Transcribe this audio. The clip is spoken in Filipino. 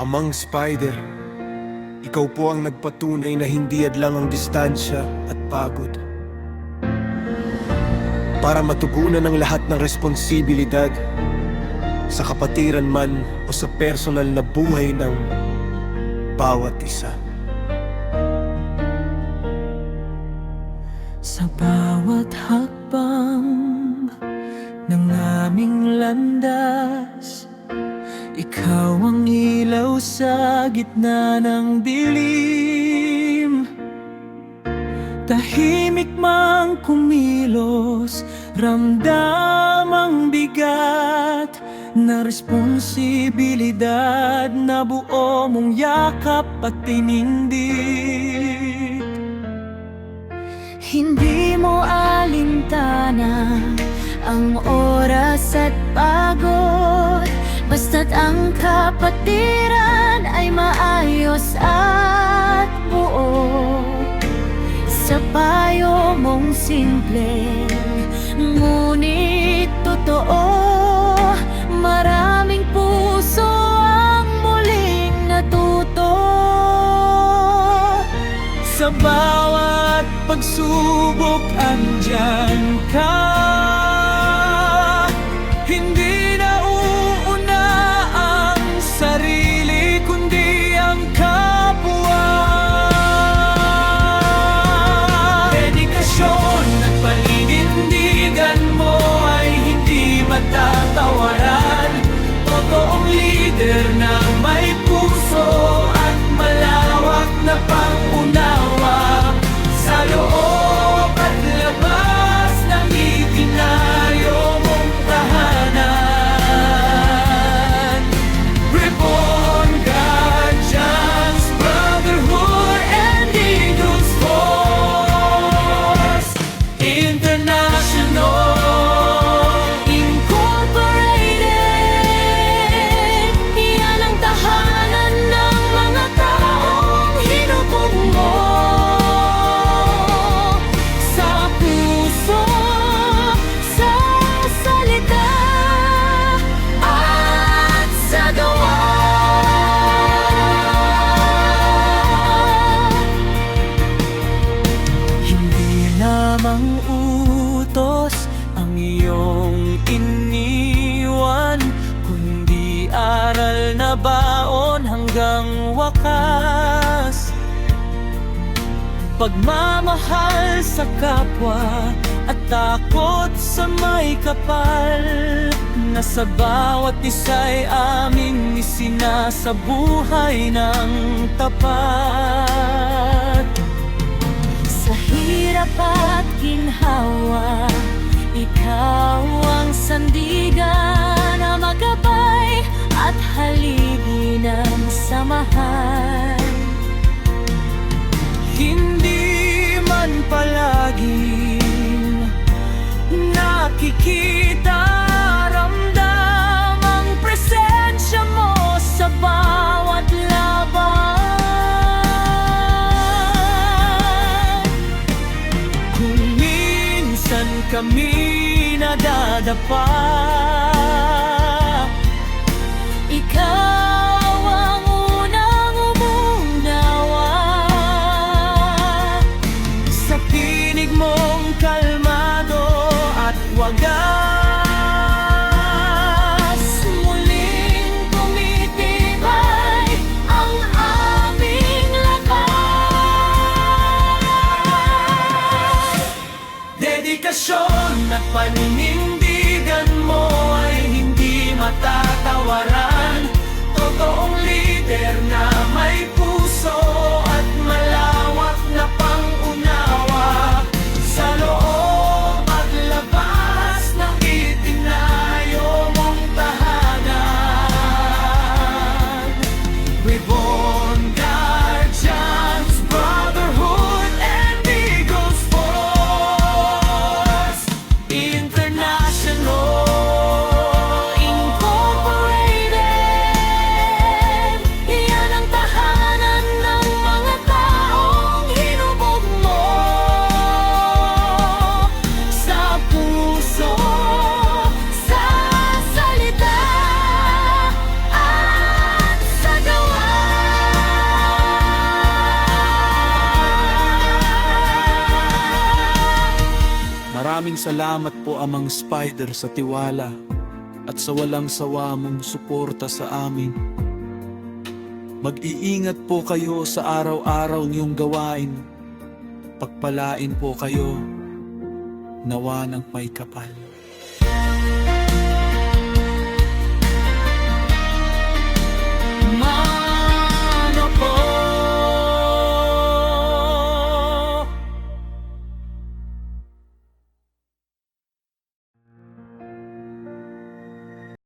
Amang Spider, ikaw po ang nagpatunay na hindi hadlang ang distansya at pagod. Para matugunan ang lahat ng responsibilidad, sa kapatiran man o sa personal na buhay ng bawat isa. Sa bawat hakbang ng aming landas, ikaw ang ilaw sa gitna ng dilim. Tahimik mang kumilos, ramdam ang bigat na responsibilidad na buo mong yakap at tinindig. Hindi mo alintana ang oras at pagod, basta't ang kapatiran ay maayos at buo. Sa payo mong simple, ngunit totoo, maraming puso ang muling natuto. Sa bawat pagsubok andyan ka, hindi na uuna ang sarili kundi ang kapwa. Dedikasyon at paninindigan mo ay hindi matatawaran. Totoong lider na may puso at malawak na pangunawa sa loob at labas ng itinayo mong tahanan. Reborn Guardians, Brotherhood and Eagles Force International Incorporated. Yan ang tahanan ng mga taong hinubog mo. Sa puso, sa salita, at sa gawa. Hindi lamang utos ang iyong iniwan, kundi aral na baon hanggang wakas. Pagmamahal sa kapwa at takot sa may kapal, na sa bawat isa'y aming isinasabuhay ng tapat. Sa hirap at ginhawa, ikaw ang sandigan na magabay at haligi ng samahan. Hindi man palaging nakikita, ramdam ang presensya mo sa bawat laban. Kung minsan kami nadadapa, ikaw ang unang umunawa. Sa tinig mong kalmado at wagas, muling tumitibay ang aming lakas. Dedikasyon at paninindigan mo ay hindi matatawaran. Totoong lider na may puso at malawak na pangunawa sa loob at labas ng itinayo mong tahanan. Reborn Guardians, Brotherhood and Eagles Force International Incorporated. Yan ang tahanan Maraming salamat po Amang Spider sa tiwala at sa walang sawa mong suporta sa amin. Mag-iingat po kayo sa araw-araw niyong gawain. Pagpalain po kayo, nawa ng may kapal.